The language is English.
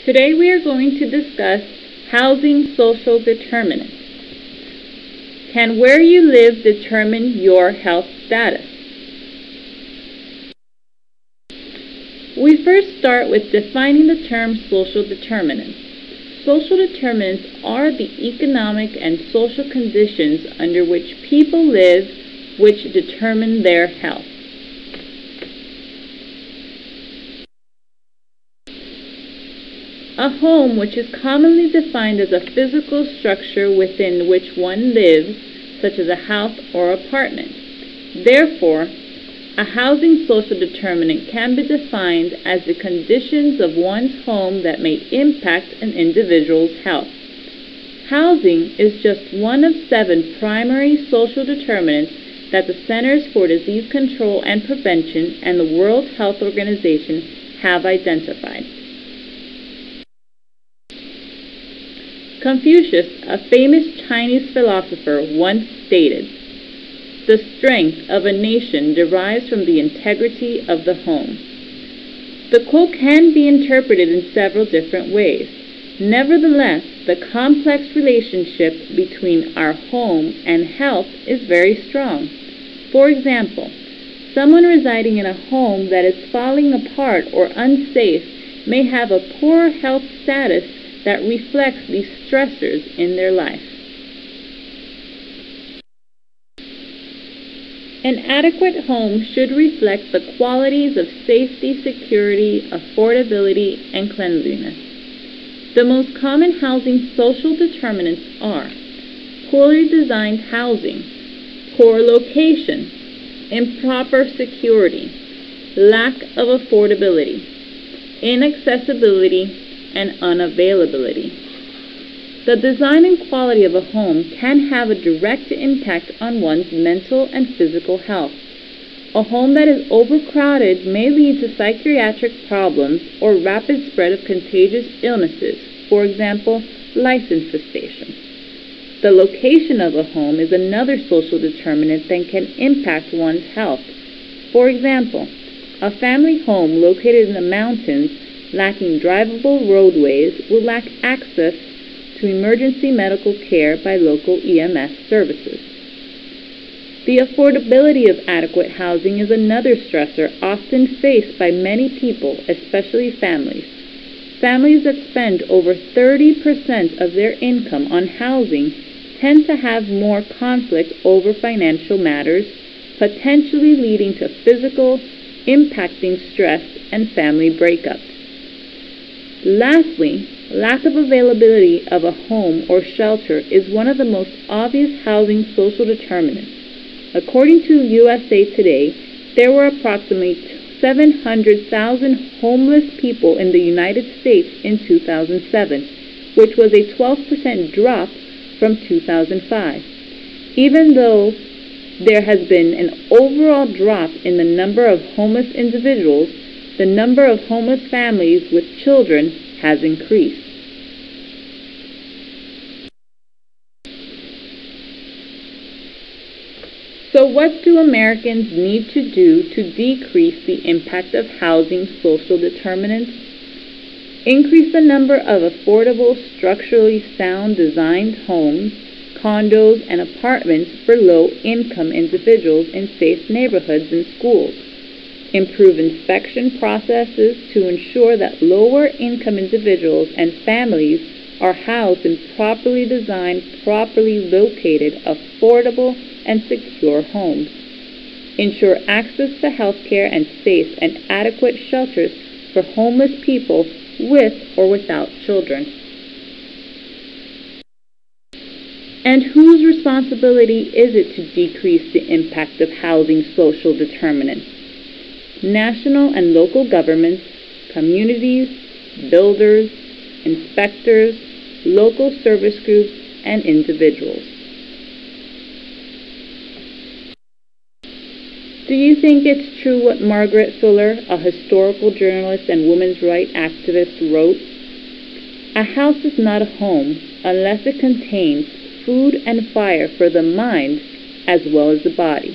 Today we are going to discuss housing social determinants. Can where you live determine your health status? We first start with defining the term social determinants. Social determinants are the economic and social conditions under which people live which determine their health. A home, which is commonly defined as a physical structure within which one lives, such as a house or apartment. Therefore, a housing social determinant can be defined as the conditions of one's home that may impact an individual's health. Housing is just one of 7 primary social determinants that the Centers for Disease Control and Prevention and the World Health Organization have identified. Confucius, a famous Chinese philosopher, once stated, "The strength of a nation derives from the integrity of the home." The quote can be interpreted in several different ways. Nevertheless, the complex relationship between our home and health is very strong. For example, someone residing in a home that is falling apart or unsafe may have a poor health status that reflects these stressors in their life. An adequate home should reflect the qualities of safety, security, affordability, and cleanliness. The most common housing social determinants are poorly designed housing, poor location, improper security, lack of affordability, inaccessibility, and unavailability. The design and quality of a home can have a direct impact on one's mental and physical health. A home that is overcrowded may lead to psychiatric problems or rapid spread of contagious illnesses, for example, lice infestation. The location of a home is another social determinant that can impact one's health. For example, a family home located in the mountains lacking drivable roadways will lack access to emergency medical care by local EMS services. The affordability of adequate housing is another stressor often faced by many people, especially families. Families that spend over 30% of their income on housing tend to have more conflict over financial matters, potentially leading to physical, impacting stress and family breakups. Lastly, lack of availability of a home or shelter is one of the most obvious housing social determinants. According to USA Today, there were approximately 700,000 homeless people in the United States in 2007, which was a 12% drop from 2005. Even though there has been an overall drop in the number of homeless individuals, the number of homeless families with children has increased. So what do Americans need to do to decrease the impact of housing social determinants? Increase the number of affordable, structurally sound designed homes, condos, and apartments for low-income individuals in safe neighborhoods and schools. Improve inspection processes to ensure that lower-income individuals and families are housed in properly designed, properly located, affordable, and secure homes. Ensure access to health care and safe and adequate shelters for homeless people with or without children. And whose responsibility is it to decrease the impact of housing social determinants? National and local governments, communities, builders, inspectors, local service groups, and individuals. Do you think it's true what Margaret Fuller, a historical journalist and women's rights activist, wrote? "A house is not a home unless it contains food and fire for the mind as well as the body."